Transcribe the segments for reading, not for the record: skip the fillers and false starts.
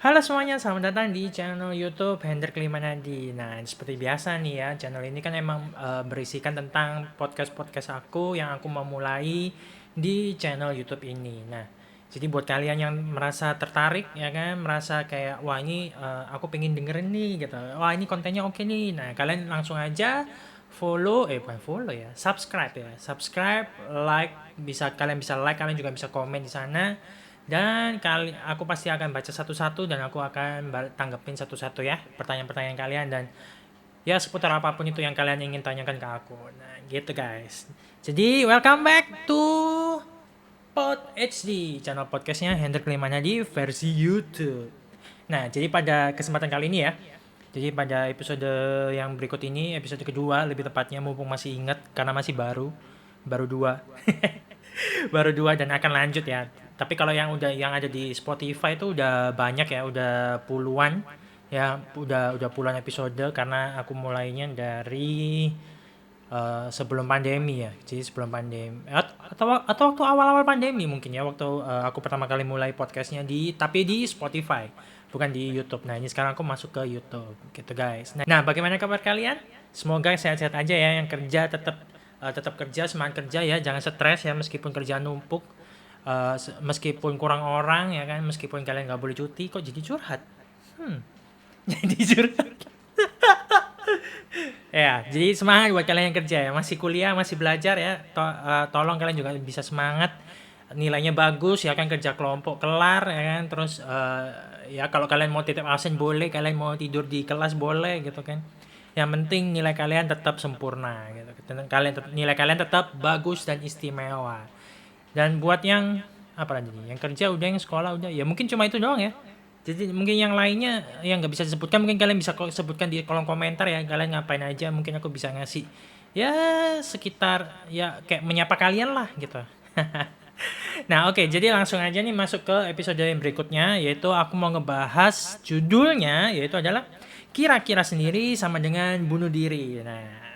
Halo semuanya, selamat datang di channel YouTube Hendrik Limanadi. Nah, seperti biasa nih ya, channel ini kan emang berisikan tentang podcast-podcast aku yang aku mau mulai di channel YouTube ini. Nah, jadi buat kalian yang merasa tertarik ya kan, merasa kayak wah ini aku pengen dengerin nih gitu. Wah, ini kontennya oke nih. Nah, kalian langsung aja follow, bukan follow ya, subscribe ya. Subscribe, like, kalian bisa like, kalian juga bisa komen di sana. Dan aku pasti akan baca satu-satu dan aku akan tanggepin satu-satu ya pertanyaan-pertanyaan kalian dan ya seputar apapun itu yang kalian ingin tanyakan ke aku. Nah, gitu guys. Jadi welcome back to Pod HD, channel podcastnya Hendrik Limanadi versi YouTube. Nah, jadi pada kesempatan kali ini ya, jadi pada episode yang berikut ini, episode kedua lebih tepatnya mumpung masih ingat karena masih baru dua. Baru dua dan akan lanjut ya. Tapi kalau yang ada di Spotify itu udah banyak ya, udah puluhan ya, udah puluhan episode karena aku mulainya dari sebelum pandemi ya. Jadi sebelum pandemi atau waktu awal-awal pandemi mungkin ya, waktu aku pertama kali mulai podcastnya tapi di Spotify, bukan di YouTube. Nah, ini sekarang aku masuk ke YouTube gitu guys. Nah, bagaimana kabar kalian? Semoga sehat-sehat aja ya, yang kerja tetap kerja, semangat kerja ya, jangan stres ya meskipun kerjaan numpuk. Meskipun kurang orang ya kan, meskipun kalian nggak boleh cuti, kok jadi curhat. Jadi curhat. Ya, jadi semangat buat kalian yang kerja ya, masih kuliah, masih belajar ya. Tolong kalian juga bisa semangat. Nilainya bagus ya kan, kerja kelompok kelar ya kan. Terus ya kalau kalian mau titip absen boleh, kalian mau tidur di kelas boleh gitu kan. Yang penting nilai kalian tetap sempurna gitu. Nilai kalian tetap bagus dan istimewa. Dan buat yang apa lagi nih? Yang kerja udah, yang sekolah udah. Ya mungkin cuma itu doang ya. Jadi mungkin yang lainnya yang nggak bisa disebutkan, mungkin kalian bisa sebutkan di kolom komentar ya. Kalian ngapain aja, mungkin aku bisa ngasih ya sekitar ya kayak menyapa kalian lah gitu. Nah, oke, jadi langsung aja nih masuk ke episode yang berikutnya, yaitu aku mau ngebahas judulnya, yaitu adalah kira-kira sendiri sama dengan bunuh diri. Nah,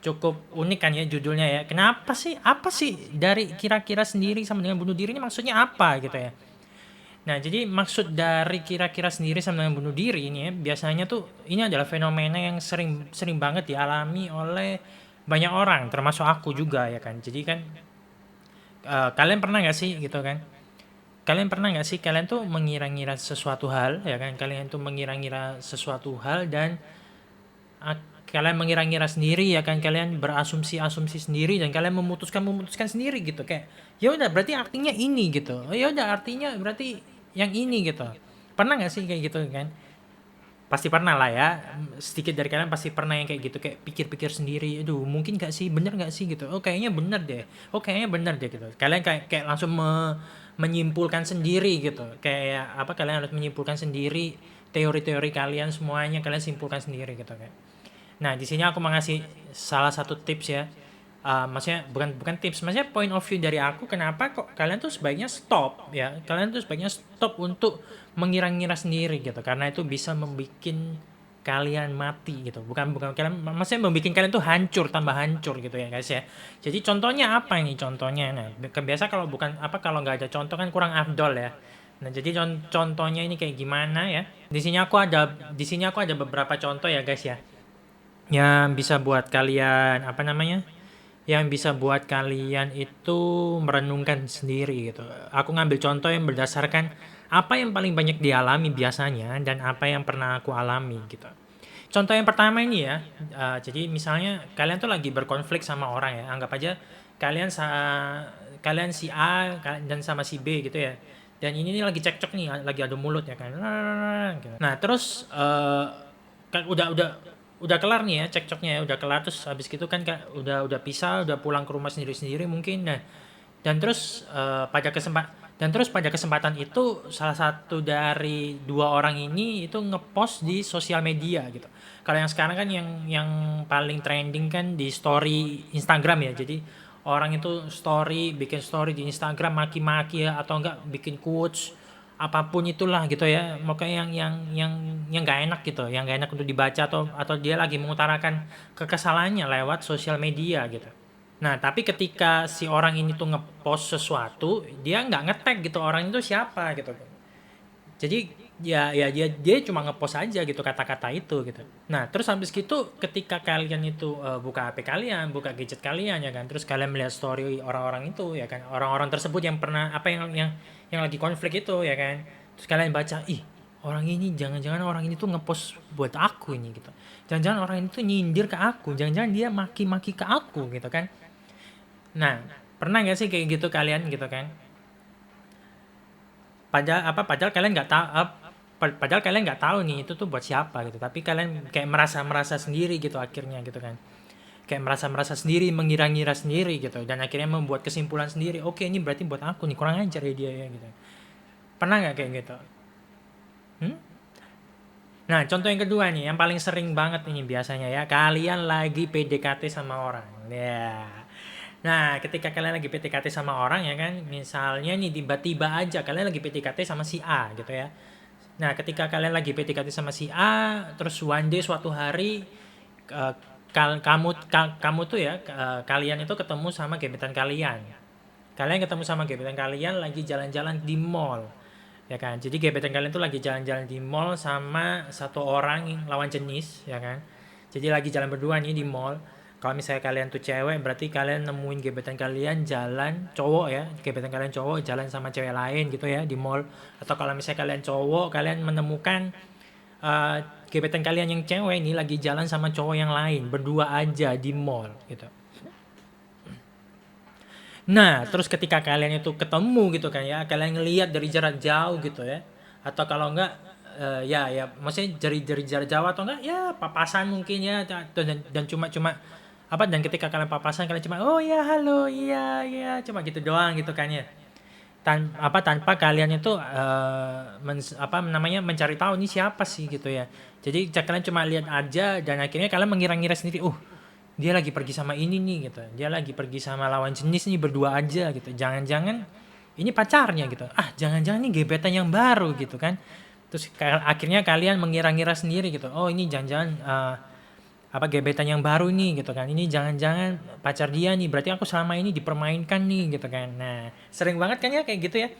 cukup unik kan ya judulnya ya. Kenapa sih? Apa sih dari kira-kira sendiri sama dengan bunuh diri ini, maksudnya apa gitu ya? Nah, jadi maksud dari kira-kira sendiri sama dengan bunuh diri ini ya, biasanya tuh ini adalah fenomena yang sering sering banget dialami oleh banyak orang, termasuk aku juga ya kan. Jadi kan kalian pernah nggak sih gitu kan? Kalian pernah nggak sih kalian tuh mengira-ngira sesuatu hal ya kan? Kalian tuh mengira-ngira sesuatu hal dan ah, kalian mengira-ngira sendiri ya kan, kalian berasumsi-asumsi sendiri dan kalian memutuskan sendiri gitu, kayak ya udah berarti artinya ini gitu, oh ya udah artinya berarti yang ini gitu. Pernah nggak sih kayak gitu kan? Pasti pernah lah ya, sedikit dari kalian pasti pernah yang kayak gitu, kayak pikir-pikir sendiri, aduh mungkin gak sih, bener gak sih gitu, oh kayaknya bener deh, oh kayaknya bener deh gitu. Kalian kayak langsung menyimpulkan sendiri gitu, kayak apa, kalian harus menyimpulkan sendiri teori-teori kalian, semuanya kalian simpulkan sendiri gitu kan. Nah, di sini aku mau ngasih salah satu tips ya. Maksudnya bukan bukan tips, maksudnya point of view dari aku, kenapa kok kalian tuh sebaiknya stop ya. Kalian tuh sebaiknya stop untuk mengira-ngira sendiri gitu. Karena itu bisa membuat kalian mati gitu. Bukan bukan kalian, maksudnya membuat kalian tuh hancur, tambah hancur gitu ya guys ya. Jadi contohnya apa ini contohnya? Nah, biasa kalau bukan apa, kalau nggak ada contoh kan kurang afdol ya. Nah, jadi contohnya ini kayak gimana ya? Di sini aku ada beberapa contoh ya guys ya, yang bisa buat kalian apa namanya, yang bisa buat kalian itu merenungkan sendiri gitu. Aku ngambil contoh yang berdasarkan apa yang paling banyak dialami biasanya dan apa yang pernah aku alami gitu. Contoh yang pertama ini ya, jadi misalnya kalian tuh lagi berkonflik sama orang ya, anggap aja kalian kalian si A dan sama si B gitu ya. Dan ini nih lagi cekcok nih, lagi adu mulut ya kan. Nah, terus kan udah kelar nih ya cekcoknya ya, udah kelar, terus habis gitu kan Kak, udah pisah, udah pulang ke rumah sendiri-sendiri mungkin. Nah, dan terus pada kesempatan itu salah satu dari dua orang ini itu ngepost di sosial media gitu. Kalau yang sekarang kan yang paling trending kan di story Instagram ya. Jadi orang itu bikin story di Instagram maki-maki ya, atau enggak bikin quotes apapun itulah gitu ya. Pokoknya yang nggak enak gitu, yang nggak enak untuk dibaca, atau dia lagi mengutarakan kekesalannya lewat sosial media gitu. Nah, tapi ketika si orang ini tuh ngepost sesuatu, dia nggak nge-tag gitu orang itu siapa gitu. Jadi Ya dia cuma ngepost aja gitu kata-kata itu gitu. Nah, terus habis gitu ketika kalian itu, buka HP kalian, buka gadget kalian ya kan, terus kalian melihat story orang-orang itu ya kan, orang-orang tersebut yang pernah apa yang lagi konflik itu ya kan. Terus kalian baca, "Ih, orang ini jangan-jangan orang ini tuh ngepost buat aku ini," gitu. "Jangan-jangan orang ini tuh nyindir ke aku, jangan-jangan dia maki-maki ke aku," gitu kan. Nah, pernah nggak sih kayak gitu kalian gitu kan? Padahal kalian nggak tahu padahal kalian nggak tahu nih itu tuh buat siapa gitu, tapi kalian kayak merasa-merasa sendiri gitu akhirnya gitu kan. Kayak merasa-merasa sendiri, mengira-ngira sendiri gitu dan akhirnya membuat kesimpulan sendiri, "Oke, ini berarti buat aku nih, kurang ajar ya dia ya," gitu. Pernah nggak kayak gitu? Hmm? Nah, contoh yang kedua nih, yang paling sering banget ini biasanya ya, kalian lagi PDKT sama orang. Ya. Nah, ketika kalian lagi PDKT sama orang ya kan, misalnya nih tiba-tiba aja kalian lagi PDKT sama si A gitu ya. Nah, ketika kalian lagi PDKT sama si A, terus one day suatu hari eh, kamu tuh ya kalian itu ketemu sama gebetan kalian. Kalian ketemu sama gebetan kalian lagi jalan-jalan di mall. Ya kan? Jadi gebetan kalian tuh lagi jalan-jalan di mall sama satu orang yang lawan jenis, ya kan? Jadi lagi jalan berdua nih di mall. Kalau misalnya kalian tuh cewek, berarti kalian nemuin gebetan kalian jalan cowok ya, gebetan kalian cowok jalan sama cewek lain gitu ya di mall. Atau kalau misalnya kalian cowok, kalian menemukan eh, gebetan kalian yang cewek ini lagi jalan sama cowok yang lain, berdua aja di mall gitu. Nah, terus ketika kalian itu ketemu gitu kan ya, kalian ngelihat dari jarak jauh gitu ya. Atau kalau enggak ya maksudnya dari jarak jauh atau enggak ya papasan mungkin ya dan cuma apa dan ketika kalian papasan kalian cuma oh ya halo iya iya cuma gitu doang gitu kan ya. Tanpa kalian itu apa namanya mencari tahu ini siapa sih gitu ya. Jadi kalian cuma lihat aja dan akhirnya kalian mengira-ngira sendiri, dia lagi pergi sama ini nih gitu. Dia lagi pergi sama lawan jenis nih berdua aja gitu. Jangan-jangan ini pacarnya gitu. Ah, jangan-jangan ini gebetan yang baru gitu kan. Terus akhirnya kalian mengira-ngira sendiri gitu. Oh, ini jangan-jangan apa gebetan yang baru nih gitu kan. Ini jangan-jangan pacar dia nih. Berarti aku selama ini dipermainkan nih gitu kan. Nah, sering banget kan ya kayak gitu ya.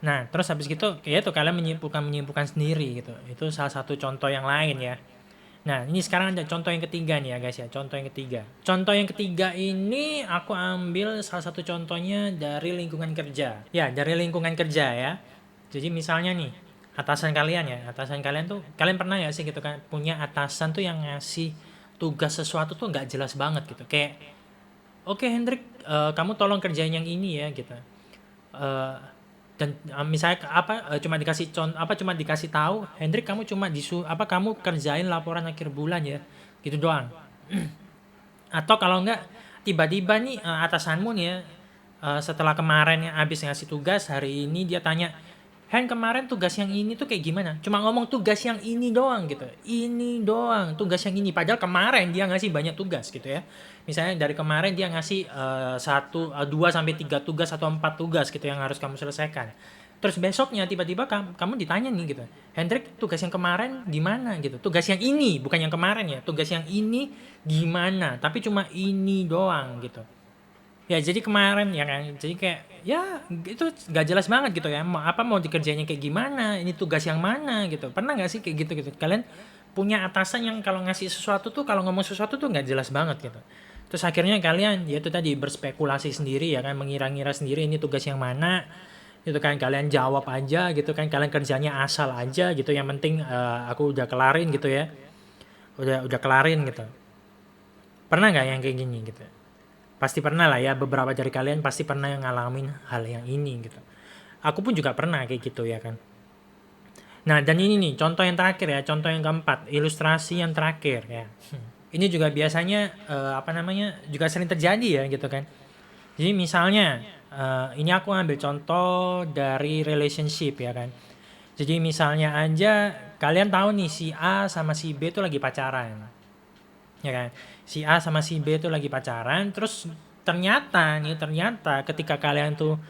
Nah, terus habis gitu kayak itu kalian menyimpulkan sendiri gitu. Itu salah satu contoh yang lain ya. Nah, ini sekarang ada contoh yang ketiga nih ya guys ya, contoh yang ketiga. Contoh yang ketiga ini aku ambil salah satu contohnya dari lingkungan kerja. Ya, dari lingkungan kerja ya. Jadi misalnya nih, atasan kalian tuh, kalian pernah gak sih gitu kan, punya atasan tuh yang ngasih tugas sesuatu tuh nggak jelas banget gitu. Kayak, oke Hendrik, kamu tolong kerjain yang ini ya gitu. Eh, dan misalnya cuma cuma dikasih tahu Hendrik kamu cuma kamu kerjain laporan akhir bulan ya gitu doang. Atau kalau enggak tiba-tiba nih atasanmu nih ya setelah kemarin yang habis ngasih tugas hari ini dia tanya Hen kemarin tugas yang ini tuh kayak gimana? Cuma ngomong tugas yang ini doang gitu. Ini doang, tugas yang ini. Padahal kemarin dia ngasih banyak tugas gitu ya. Misalnya dari kemarin dia ngasih 2 sampai 3 tugas atau 4 tugas gitu yang harus kamu selesaikan. Terus besoknya tiba-tiba kamu ditanya nih gitu. Hendrik, tugas yang kemarin gimana gitu. Tugas yang ini, bukan yang kemarin ya. Tugas yang ini gimana? Tapi cuma ini doang gitu. Ya jadi kemarin ya kan, jadi kayak ya itu nggak jelas banget gitu ya, mau dikerjainnya kayak gimana, ini tugas yang mana gitu. Pernah nggak sih kayak gitu gitu? Kalian punya atasan yang kalau ngasih sesuatu tuh, kalau ngomong sesuatu tuh nggak jelas banget gitu. Terus akhirnya kalian ya itu tadi berspekulasi sendiri ya kan, mengira-ngira sendiri ini tugas yang mana gitu kan, kalian jawab aja gitu kan, kalian kerjanya asal aja gitu, yang penting aku udah kelarin gitu ya, udah kelarin gitu. Pernah nggak yang kayak gini gitu? Pasti pernah lah ya, beberapa dari kalian pasti pernah yang ngalamin hal yang ini gitu. Aku pun juga pernah kayak gitu ya kan. Nah, dan ini nih contoh yang terakhir ya, contoh yang keempat, ilustrasi yang terakhir ya. Ini juga biasanya apa namanya juga sering terjadi ya gitu kan. Jadi misalnya ini aku ambil contoh dari relationship ya kan. Jadi misalnya aja kalian tahu nih si A sama si B itu lagi pacaran. Ya kan? Si A sama si B itu lagi pacaran, terus ternyata ketika kalian tuh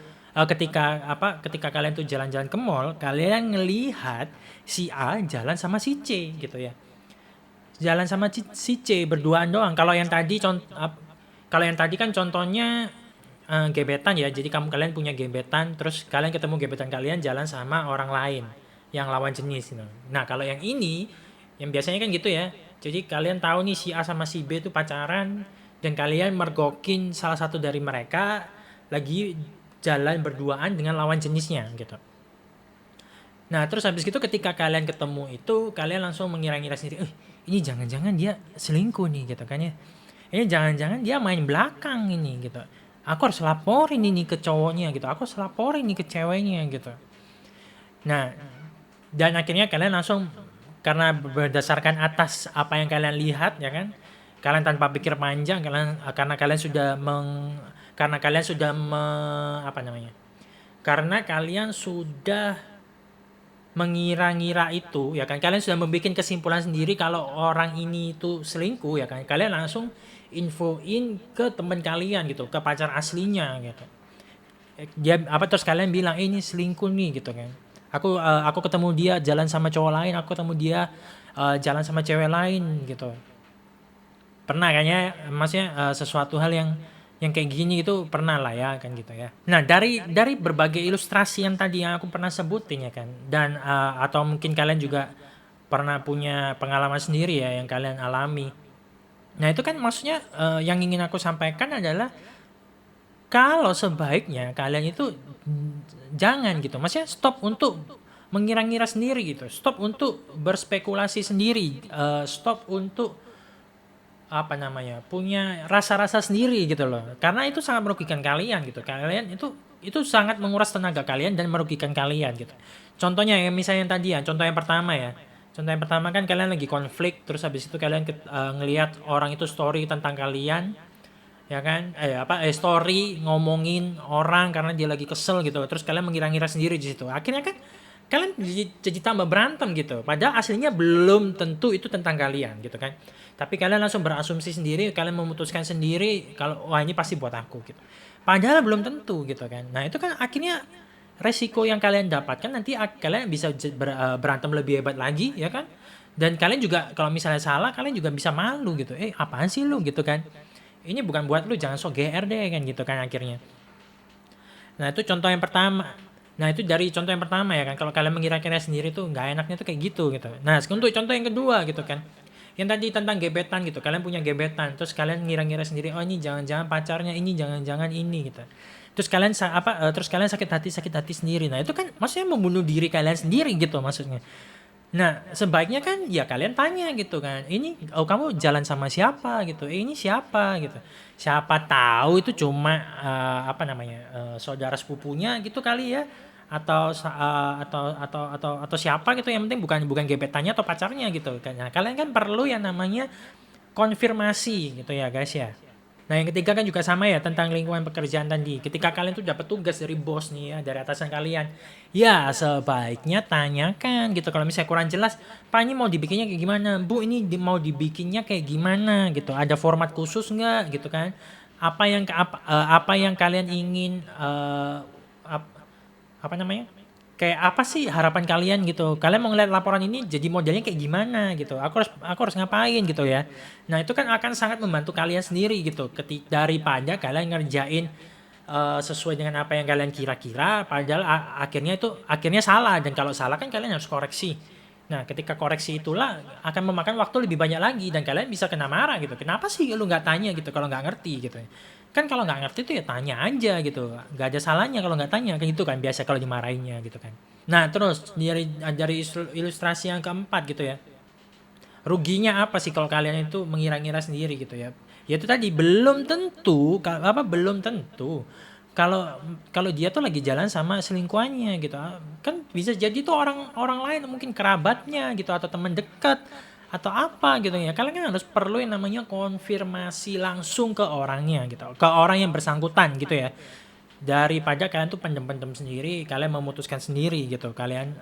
ketika kalian tuh jalan-jalan ke mall, kalian ngelihat si A jalan sama si C gitu ya. Jalan sama si C berduaan doang. Kalau yang tadi kan contohnya gebetan ya. Jadi kalian punya gebetan, terus kalian ketemu gebetan kalian jalan sama orang lain. yang lawan jenis gitu. Nah, kalau yang ini, yang biasanya kan gitu ya. Jadi kalian tahu nih si A sama si B itu pacaran dan kalian mergokin salah satu dari mereka lagi jalan berduaan dengan lawan jenisnya gitu. Nah, terus habis gitu ketika kalian ketemu itu, kalian langsung mengira-ngira sendiri, ini jangan-jangan dia selingkuh nih gitu kan ya. Ini jangan-jangan dia main belakang ini gitu. Aku harus laporin ini ke cowoknya gitu. Aku harus laporin ini ke ceweknya gitu. Nah, dan akhirnya kalian langsung karena berdasarkan atas apa yang kalian lihat ya kan. Kalian tanpa pikir panjang karena kalian sudah karena kalian sudah apa namanya? Karena kalian sudah mengira-ngira itu ya kan, kalian sudah membuat kesimpulan sendiri kalau orang ini itu selingkuh ya kan, kalian langsung infoin ke teman kalian gitu, ke pacar aslinya gitu. Dia apa terus kalian bilang, ini selingkuh nih gitu kan. Aku ketemu dia jalan sama cowok lain, aku ketemu dia jalan sama cewek lain gitu. Pernah kayaknya, maksudnya sesuatu hal yang kayak gini itu pernah lah ya kan gitu ya. Nah, dari berbagai ilustrasi yang tadi yang aku pernah sebutin ya kan, dan atau mungkin kalian juga pernah punya pengalaman sendiri ya yang kalian alami. Nah, itu kan maksudnya yang ingin aku sampaikan adalah kalau sebaiknya kalian itu jangan gitu. Maksudnya stop untuk mengira-ngira sendiri gitu. Stop untuk berspekulasi sendiri. Stop untuk apa namanya, punya rasa-rasa sendiri gitu loh. Karena itu sangat merugikan kalian gitu. Kalian itu sangat menguras tenaga kalian dan merugikan kalian gitu. Contohnya yang misalnya yang tadi ya, contoh yang pertama ya. Contoh yang pertama kan kalian lagi konflik, terus habis itu kalian ngelihat orang itu story tentang kalian, ya kan? Story ngomongin orang karena dia lagi kesel gitu. Terus kalian mengira-ngira sendiri di situ. Akhirnya kan kalian jadi tambah berantem gitu. Padahal aslinya belum tentu itu tentang kalian gitu kan. Tapi kalian langsung berasumsi sendiri, kalian memutuskan sendiri kalau wah ini pasti buat aku gitu. Padahal belum tentu gitu kan. Nah, itu kan akhirnya resiko yang kalian dapatkan nanti kalian bisa berantem lebih hebat lagi ya kan. Dan kalian juga kalau misalnya salah kalian juga bisa malu gitu. Apaan sih lu gitu kan. Ini bukan buat lu, jangan sok GR deh kan gitu kan akhirnya. Nah, itu contoh yang pertama. Nah, itu dari contoh yang pertama ya kan. Kalau kalian mengira-kira sendiri tuh nggak enaknya tuh kayak gitu gitu. Nah, untuk contoh yang kedua gitu kan. Yang tadi tentang gebetan gitu. Kalian punya gebetan, terus kalian ngira-ngira sendiri, oh ini jangan-jangan pacarnya, ini jangan-jangan ini gitu. Terus kalian terus kalian sakit hati sendiri. Nah, itu kan maksudnya membunuh diri kalian sendiri gitu maksudnya. Nah, sebaiknya kan ya kalian tanya gitu kan. Ini oh kamu jalan sama siapa gitu. Ini siapa gitu. Siapa tahu itu cuma apa namanya? Saudara sepupunya gitu kali ya. Atau siapa gitu, yang penting bukan bukan gebetannya atau pacarnya gitu kan. Nah, kalian kan perlu yang namanya konfirmasi gitu ya, guys ya. Nah, yang ketiga kan juga sama ya tentang lingkungan pekerjaan tadi. Ketika kalian tuh dapat tugas dari bos nih ya, dari atasan kalian, ya sebaiknya tanyakan gitu. Kalau misalnya kurang jelas, Pak ini mau dibikinnya kayak gimana? Bu ini mau dibikinnya kayak gimana gitu? Ada format khusus nggak gitu kan? Apa yang kalian ingin apa namanya? Kayak apa sih harapan kalian gitu? Kalian mau ngeliat laporan ini jadi modelnya kayak gimana gitu? Aku harus ngapain gitu ya? Nah, itu kan akan sangat membantu kalian sendiri gitu. Daripada kalian ngerjain sesuai dengan apa yang kalian kira-kira, padahal akhirnya salah, dan kalau salah kan kalian harus koreksi. Nah, ketika koreksi itulah akan memakan waktu lebih banyak lagi dan kalian bisa kena marah gitu. Kenapa sih lu nggak tanya gitu kalau nggak ngerti gitu? Kan kalau nggak ngerti tuh ya tanya aja gitu, nggak ada salahnya kalau nggak tanya, kan itu kan biasa kalau dimarahinnya gitu kan. Nah, terus dari ilustrasi yang keempat gitu ya, ruginya apa sih kalau kalian itu mengira-ngira sendiri gitu ya, ya itu tadi belum tentu kalau kalau dia tuh lagi jalan sama selingkuhannya gitu. Kan bisa jadi tuh orang lain, mungkin kerabatnya gitu atau teman dekat atau apa gitu ya. Kalian kan harus perlu yang namanya konfirmasi langsung ke orangnya gitu, ke orang yang bersangkutan gitu ya. Daripada kalian tuh pendem-pendem sendiri, kalian memutuskan sendiri gitu. Kalian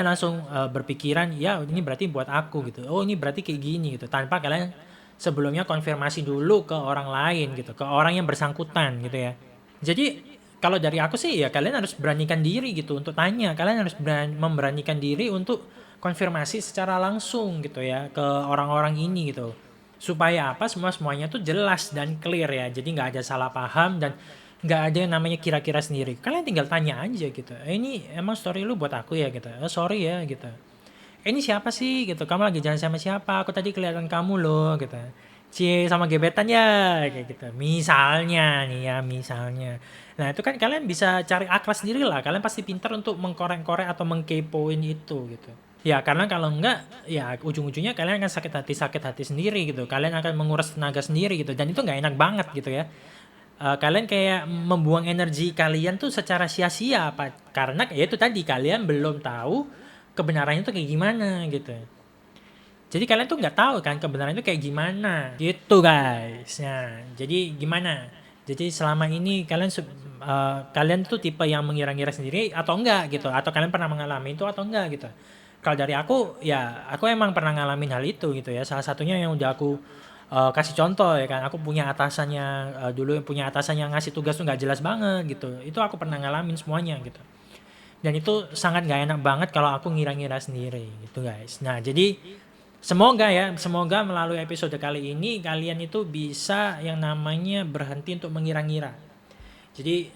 langsung berpikiran, ya ini berarti buat aku gitu. Oh, ini berarti kayak gini gitu. Tanpa kalian sebelumnya konfirmasi dulu ke orang lain gitu, ke orang yang bersangkutan gitu ya. Jadi kalau dari aku sih ya kalian harus beranikan diri gitu untuk tanya. Kalian harus memberanikan diri untuk konfirmasi secara langsung gitu ya ke orang-orang ini gitu. Supaya apa, semuanya tuh jelas dan clear ya. Jadi nggak ada salah paham dan nggak ada yang namanya kira-kira sendiri. Kalian tinggal tanya aja gitu, ini emang story lu buat aku ya gitu, sorry ya gitu. Ini siapa sih gitu, kamu lagi jalan sama siapa, aku tadi kelihatan kamu loh gitu. Cie sama gebetan ya kayak gitu. Misalnya nih ya, misalnya. Nah itu kan kalian bisa cari akal sendiri lah. Kalian pasti pintar untuk mengkorek-korek atau mengkepoin itu gitu. Ya karena kalau enggak, ya ujung-ujungnya kalian akan sakit hati sendiri gitu. Kalian akan menguras tenaga sendiri gitu. Dan itu nggak enak banget gitu ya. Kalian kayak membuang energi kalian tuh secara sia-sia Pak. Karena ya itu tadi kalian belum tahu kebenarannya tuh kayak gimana gitu. Jadi kalian tuh nggak tahu kan kebenaran itu kayak gimana gitu guys. Nah, jadi gimana? Jadi selama ini kalian tuh tipe yang mengira-ngira sendiri atau enggak gitu? Atau kalian pernah mengalami itu atau enggak gitu? Kalau dari aku ya aku emang pernah ngalamin hal itu gitu ya. Salah satunya yang udah aku kasih contoh ya kan. Aku punya atasannya dulu yang punya atasan yang ngasih tugas tuh nggak jelas banget gitu. Itu aku pernah ngalamin semuanya gitu. Dan itu sangat gak enak banget kalau aku ngira-ngira sendiri gitu guys. Nah jadi semoga melalui episode kali ini kalian itu bisa yang namanya berhenti untuk mengira-ngira. Jadi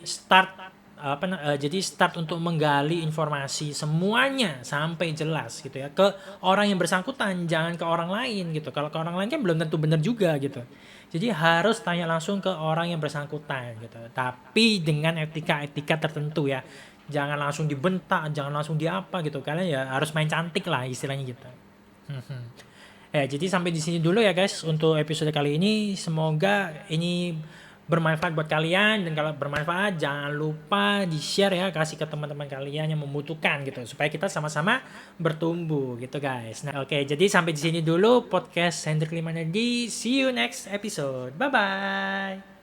jadi start untuk menggali informasi semuanya sampai jelas gitu ya ke orang yang bersangkutan, jangan ke orang lain gitu. Kalau ke orang lain kan belum tentu benar juga gitu. Jadi harus tanya langsung ke orang yang bersangkutan gitu. Tapi dengan etika-etika tertentu ya. Jangan langsung dibentak, jangan langsung diapa gitu. Kalian ya harus main cantik lah istilahnya gitu. Jadi sampai di sini dulu ya guys untuk episode kali ini. Semoga ini bermanfaat buat kalian dan kalau bermanfaat jangan lupa di-share ya, kasih ke teman-teman kalian yang membutuhkan gitu supaya kita sama-sama bertumbuh gitu guys. Nah, oke, jadi sampai di sini dulu podcast Hendrik Limanadi. See you next episode. Bye bye.